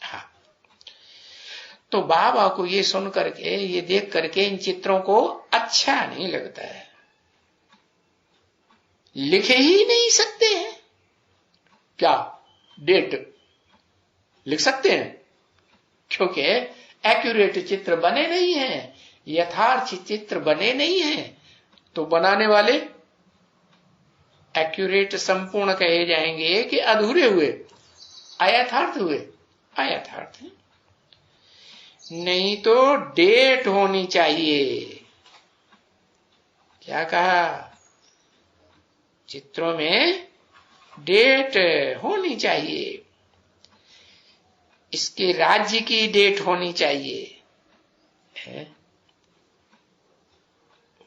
हाँ, तो बाबा को ये सुन करके, ये देख करके इन चित्रों को अच्छा नहीं लगता है। लिखे ही नहीं सकते हैं क्या? डेट लिख सकते हैं क्योंकि एक्यूरेट चित्र बने नहीं हैं, यथार्थ चित्र बने नहीं हैं। तो बनाने वाले एक्यूरेट संपूर्ण कहे जाएंगे कि अधूरे हुए, अयथार्थ हुए? अयथार्थ है। नहीं तो डेट होनी चाहिए। क्या कहा? चित्रों में डेट होनी चाहिए, इसके राज्य की डेट होनी चाहिए।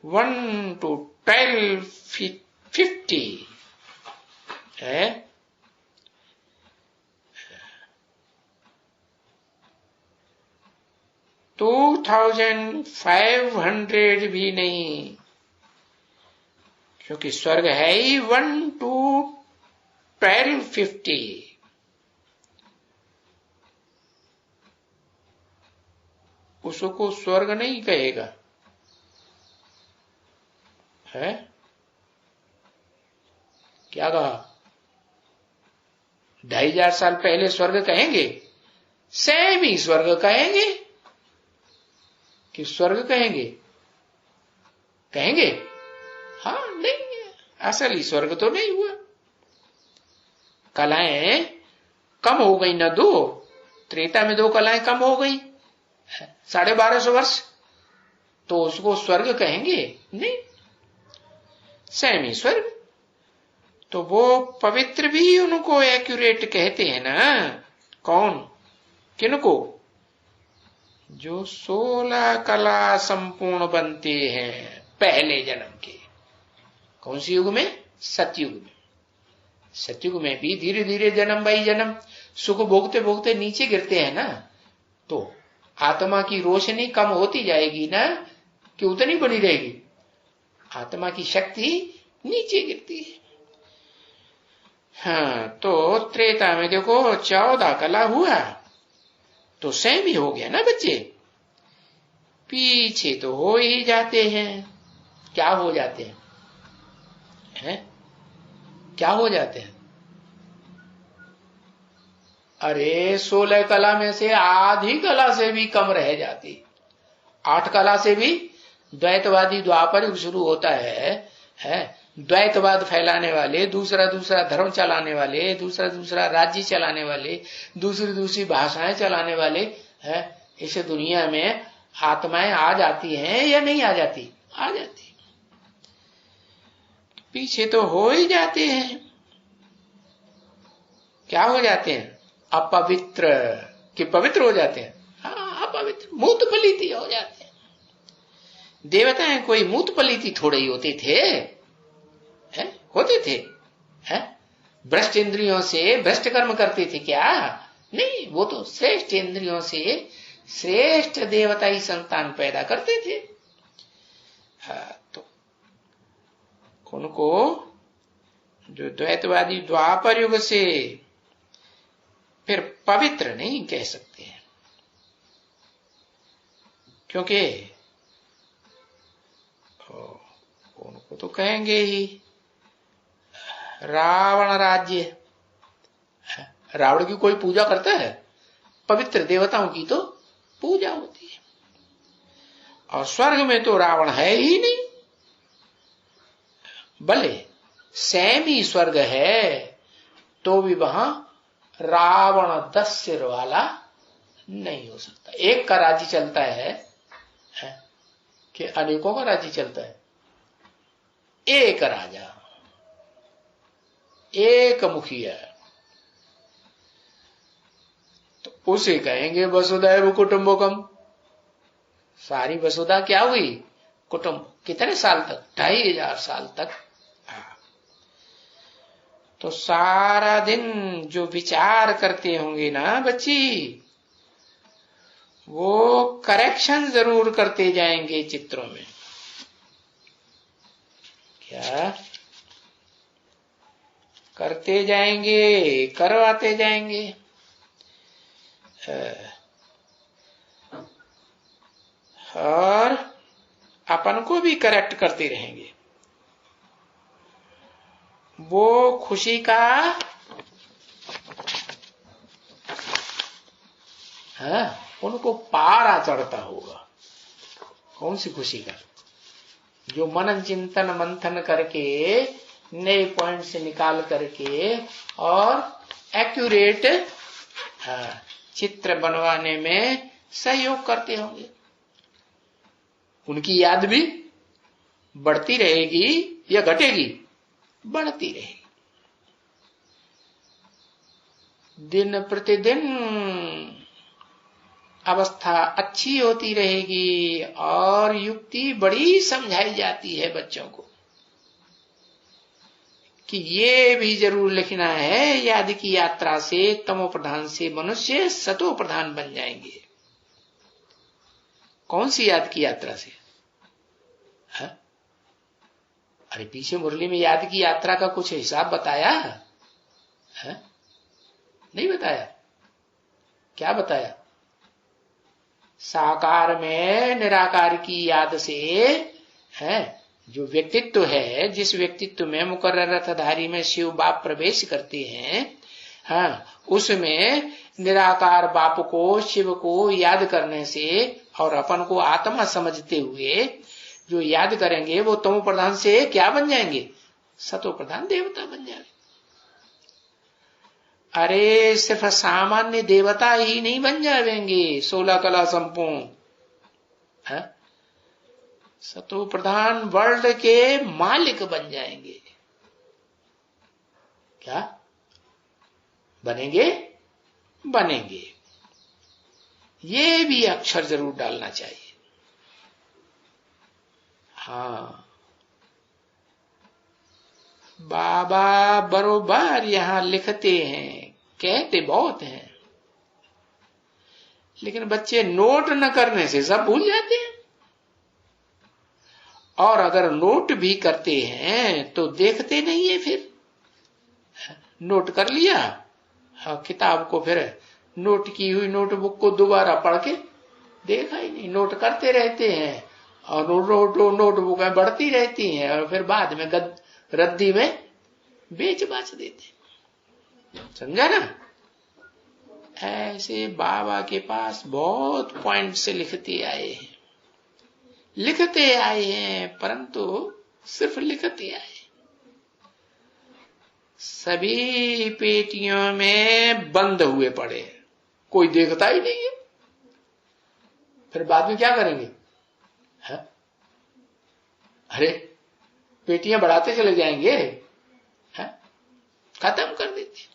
1 to 1250 है। 2500 भी नहीं, क्योंकि स्वर्ग है ही 1 to 1250। उसको स्वर्ग नहीं कहेगा। है क्या कहा? 2500 साल पहले स्वर्ग कहेंगे? सेम ही स्वर्ग कहेंगे कि स्वर्ग कहेंगे? कहेंगे? हाँ, नहीं, असली स्वर्ग तो नहीं हुआ। कलाएं कम हो गई ना, 2 त्रेता में 2 कलाएं कम हो गई, 1250 वर्ष, तो उसको स्वर्ग कहेंगे? नहीं, स्वयं ही स्वर्ग। तो वो पवित्र भी उनको एक्यूरेट कहते हैं ना। कौन? किनको? जो 16 कला संपूर्ण बनते हैं पहले जन्म के। कौन सी युग में? सतयुग में। सतयुग में भी धीरे धीरे जन्म बाई जन्म सुख भोगते भोगते नीचे गिरते हैं ना, तो आत्मा की रोशनी कम होती जाएगी ना, कि उतनी बनी रहेगी? आत्मा की शक्ति नीचे गिरती है। हाँ, तो त्रेता में देखो 14 कला हुआ, तो स्वयं ही हो गया ना बच्चे। पीछे तो हो ही जाते हैं। क्या हो जाते हैं? क्या हो जाते हैं? अरे 16 कला में से आधी कला से भी कम रह जाती। 8 कला से भी द्वैतवादी द्वापर युग शुरू होता है द्वैतवाद फैलाने वाले, दूसरा दूसरा धर्म चलाने वाले, दूसरा दूसरा राज्य चलाने वाले, दूसरी दूसरी भाषाएं चलाने वाले है। इस दुनिया में आत्माएं आ जाती हैं या नहीं आ जाती? आ जाती। पीछे तो हो ही जाते हैं। क्या हो जाते हैं? अपवित्र। कि पवित्र हो जाते हैं? हाँ, अपवित्र, मूत पलीति हो जाते हैं। देवताएं कोई मूत पलीति थोड़े ही होते थे, होते थे? भ्रष्ट इंद्रियों से भ्रष्ट कर्म करते थे क्या? नहीं, वो तो श्रेष्ठ इंद्रियों से श्रेष्ठ देवताई संतान पैदा करते थे। तो उनको जो द्वैतवादी द्वापर युग से फिर पवित्र नहीं कह सकते हैं, क्योंकि उनको तो कहेंगे ही रावण राज्य। रावण की कोई पूजा करता है? पवित्र देवताओं की तो पूजा होती है। और स्वर्ग में तो रावण है ही नहीं, भले स्वयं ही स्वर्ग है, तो भी वहां रावण 10 सिर वाला नहीं हो सकता। एक का राज्य चलता है कि अनेकों का राज्य चलता है? एक राजा, एक मुखिया, तो उसे कहेंगे वसुधैव कुटुंबकम। सारी वसुधा क्या हुई? कुटुंब। कितने साल तक? 2500 साल तक। तो सारा दिन जो विचार करते होंगे ना बच्ची, वो करेक्शन जरूर करते जाएंगे चित्रों में। क्या करते जाएंगे? करवाते जाएंगे। और अपन को भी करेक्ट करते रहेंगे। वो खुशी का उनको पारा चढ़ता होगा। कौन सी खुशी का? जो मनन चिंतन मंथन करके नए पॉइंट से निकाल करके और एक्यूरेट चित्र बनवाने में सहयोग करते होंगे। उनकी याद भी बढ़ती रहेगी या घटेगी? बढ़ती रहेगी। दिन प्रतिदिन अवस्था अच्छी होती रहेगी और युक्ति बड़ी समझाई जाती है बच्चों को कि ये भी जरूर लिखना है, याद की यात्रा से तमो प्रधान से मनुष्य सतो प्रधान बन जाएंगे। कौन सी याद की यात्रा से? अरे पीछे मुरली में याद की यात्रा का कुछ हिसाब बताया है? नहीं बताया। क्या बताया? साकार में निराकार की याद से जो व्यक्तित्व है, जिस व्यक्तित्व में मुकर्रर रथधारी में शिव बाप प्रवेश करते हैं, उसमें निराकार बाप को, शिव को याद करने से और अपन को आत्मा समझते हुए जो याद करेंगे, वो तमो प्रधान से क्या बन जाएंगे? सतो प्रधान देवता बन जाएंगे। अरे सिर्फ सामान्य देवता ही नहीं बन जाएंगे, 16 कला संपूर्ण सतो प्रधान वर्ल्ड के मालिक बन जाएंगे। क्या बनेंगे? बनेंगे। ये भी अक्षर जरूर डालना चाहिए। हाँ, बाबा बरोबर यहां लिखते हैं, कहते बहुत हैं, लेकिन बच्चे नोट न करने से सब भूल जाते हैं। और अगर नोट भी करते हैं तो देखते नहीं है। फिर नोट कर लिया, हाँ, किताब को फिर नोट की हुई नोटबुक को दोबारा पढ़ के देखा ही नहीं। नोट करते रहते हैं और नोटबुक में बढ़ती रहती हैं और फिर बाद में रद्दी में बेच बाच देते। समझा ना? ऐसे बाबा के पास बहुत पॉइंट से लिखते आए हैं, परंतु सिर्फ लिखते आए। सभी पेटियों में बंद हुए पड़े, कोई देखता ही नहीं है। फिर बाद में क्या करेंगे? है? अरे पेटियां बढ़ाते चले जाएंगे, है? खत्म कर देते।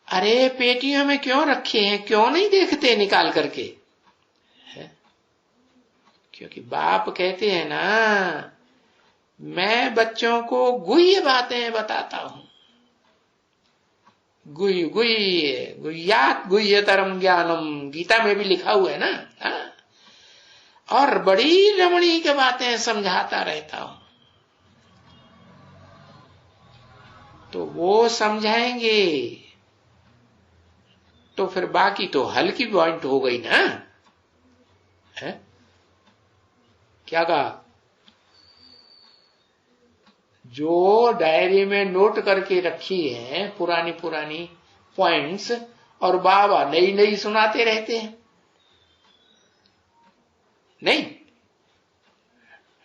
अरे पेटियों में क्यों रखे हैं, क्यों नहीं देखते निकाल करके? है? क्योंकि बाप कहते हैं ना, मैं बच्चों को गुह्य बातें बताता हूं। गुह्यात गुह्यतरम ज्ञानम, गीता में भी लिखा हुआ है ना। हाँ? और बड़ी रमणीक बातें समझाता रहता हूं। तो वो समझाएंगे तो फिर बाकी तो हल्की पॉइंट हो गई ना। है? क्या कहा? जो डायरी में नोट करके रखी है पुरानी पॉइंट्स, और बाबा नई नई सुनाते रहते हैं। नहीं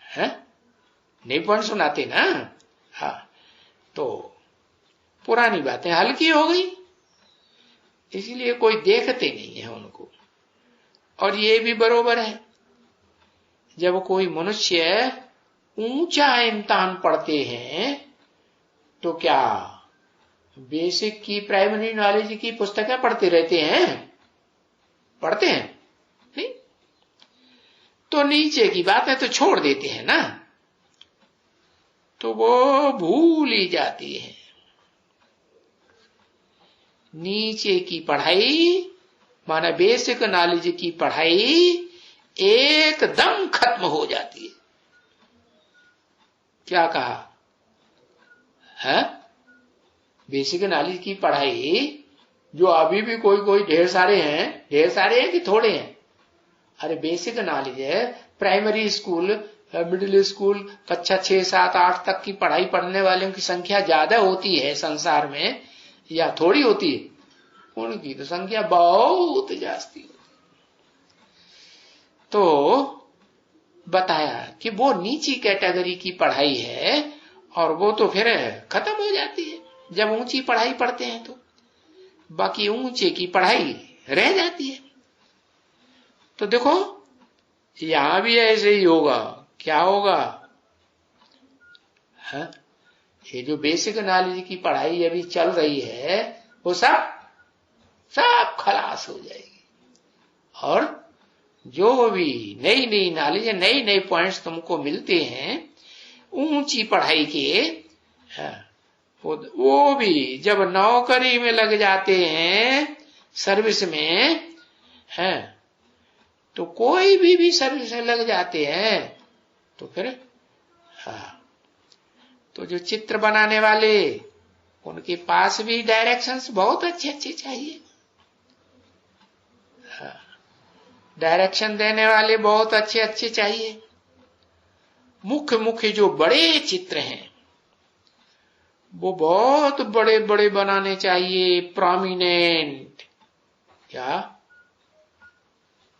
है? नई पॉइंट सुनाते ना। हाँ, तो पुरानी बातें हल्की हो गई, इसलिए कोई देखते नहीं है उनको। और ये भी बरोबर है, जब कोई मनुष्य ऊंचा इम्तिहान पढ़ते हैं तो क्या बेसिक की, प्राइमरी नॉलेज की पुस्तकें पढ़ते रहते हैं? पढ़ते हैं नहीं? तो नीचे की बातें तो छोड़ देते हैं ना, तो वो भूल ही जाती है। नीचे की पढ़ाई माना बेसिक नॉलेज की पढ़ाई एकदम खत्म हो जाती है। क्या कहा? है? बेसिक नॉलेज की पढ़ाई जो अभी भी कोई ढेर सारे हैं कि थोड़े हैं? अरे बेसिक नॉलेज है, प्राइमरी स्कूल, मिडिल स्कूल, कक्षा 6, 7, 8 तक की पढ़ाई पढ़ने वालों की संख्या ज्यादा होती है संसार में, या थोड़ी होती है? उनकी तो संख्या बहुत जास्ती होती। तो बताया कि वो नीची कैटेगरी की पढ़ाई है और वो तो फिर खत्म हो जाती है जब ऊंची पढ़ाई पढ़ते हैं, तो बाकी ऊंचे की पढ़ाई रह जाती है। तो देखो यहां भी ऐसे ही होगा। क्या होगा? है? ये जो बेसिक नॉलेज की पढ़ाई अभी चल रही है वो सब खलास हो जाएगी, और जो भी नई नई नॉलेज, नई नई पॉइंट्स तुमको मिलते हैं ऊंची पढ़ाई के, वो भी जब नौकरी में लग जाते हैं, सर्विस में है, तो कोई भी सर्विस में लग जाते हैं तो फिर तो जो चित्र बनाने वाले, उनके पास भी डायरेक्शंस बहुत अच्छे चाहिए। डायरेक्शन देने वाले बहुत अच्छे चाहिए। मुख्य जो बड़े चित्र हैं वो बहुत बड़े बड़े बनाने चाहिए, प्रोमिनेंट। क्या?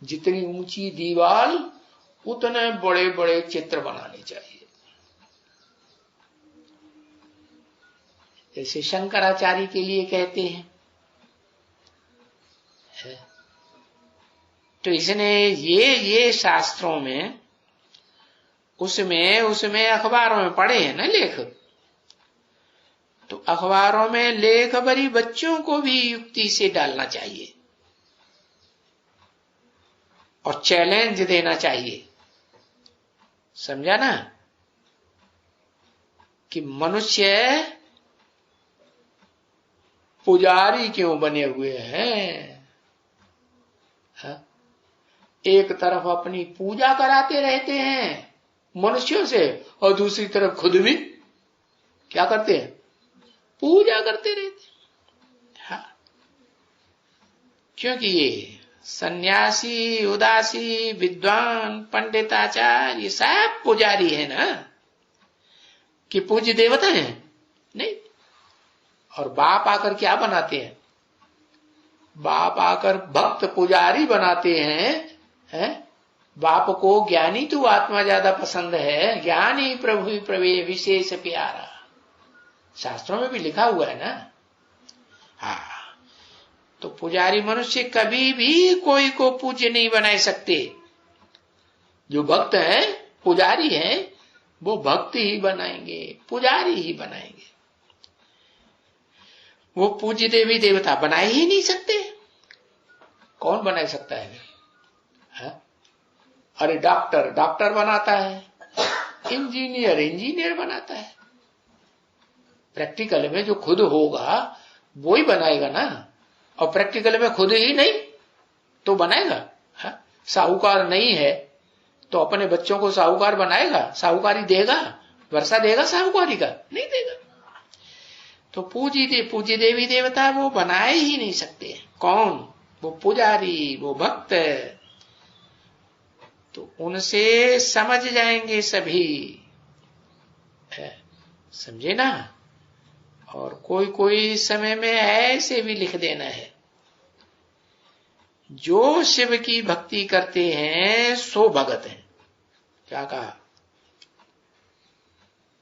जितनी ऊंची दीवार उतने बड़े बड़े चित्र बनाने चाहिए। जैसे शंकराचार्य के लिए कहते हैं। तो इसने ये शास्त्रों में उसमें अखबारों में पढ़े हैं ना लेख, तो अखबारों में लेख भरी बच्चों को भी युक्ति से डालना चाहिए और चैलेंज देना चाहिए। समझा ना कि मनुष्य पुजारी क्यों बने हुए हैं? एक तरफ अपनी पूजा कराते रहते हैं मनुष्यों से और दूसरी तरफ खुद भी क्या करते हैं? पूजा करते रहते हैं। हाँ, क्योंकि ये सन्यासी, उदासी, विद्वान, पंडिताचार्य ये सब पुजारी है ना, कि पूज्य देवता है नहीं। और बाप आकर क्या बनाते हैं? बाप आकर भक्त पुजारी बनाते हैं। बाप को ज्ञानी तो आत्मा ज्यादा पसंद है, ज्ञानी प्रभु प्रवे विशेष प्यारा, शास्त्रों में भी लिखा हुआ है ना। हाँ, तो पुजारी मनुष्य कभी भी कोई को पूज्य नहीं बना सकते। जो भक्त है, पुजारी है, वो भक्त ही बनाएंगे, पुजारी ही बनाएंगे। वो पूज्य देवी देवता बनाए ही नहीं सकते। कौन बना सकता है? अरे डॉक्टर बनाता है, इंजीनियर बनाता है। प्रैक्टिकल में जो खुद होगा वो ही बनाएगा ना, और प्रैक्टिकल में खुद ही नहीं तो बनाएगा। साहूकार नहीं है तो अपने बच्चों को साहूकार बनाएगा? साहूकारी देगा? वर्षा देगा साहूकारी का? नहीं देगा। तो पूज्य देवी देवता वो बनाए ही नहीं सकते। कौन? वो पुजारी, वो भक्त। तो उनसे समझ जाएंगे सभी, समझे ना। और कोई समय में ऐसे भी लिख देना है, जो शिव की भक्ति करते हैं सो भगत हैं। क्या कहा?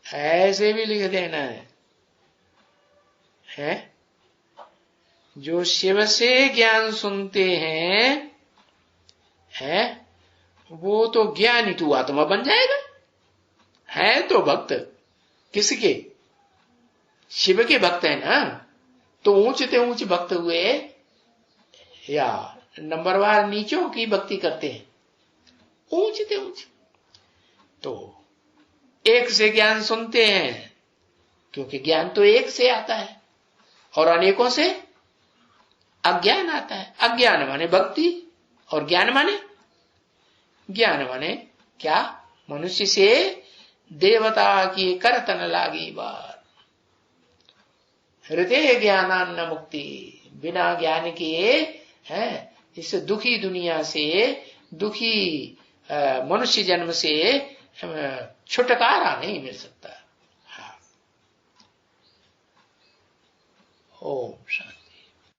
ऐसे भी लिख देना है जो शिव से ज्ञान सुनते हैं वो तो ज्ञानी तू आत्मा बन जाएगा। है तो भक्त किसके? शिव के भक्त है ना, तो ऊंचते ऊंच भक्त हुए या नंबरवार नीचों की भक्ति करते हैं? ऊंचते ऊंच। तो एक से ज्ञान सुनते हैं क्योंकि ज्ञान तो एक से आता है और अनेकों से अज्ञान आता है। अज्ञान माने भक्ति और ज्ञान माने क्या? मनुष्य से देवता की करतन लागी बार, हृदय ज्ञानान्न मुक्ति। बिना ज्ञान के इस दुखी दुनिया से, दुखी मनुष्य जन्म से छुटकारा नहीं मिल सकता। ओम शांति।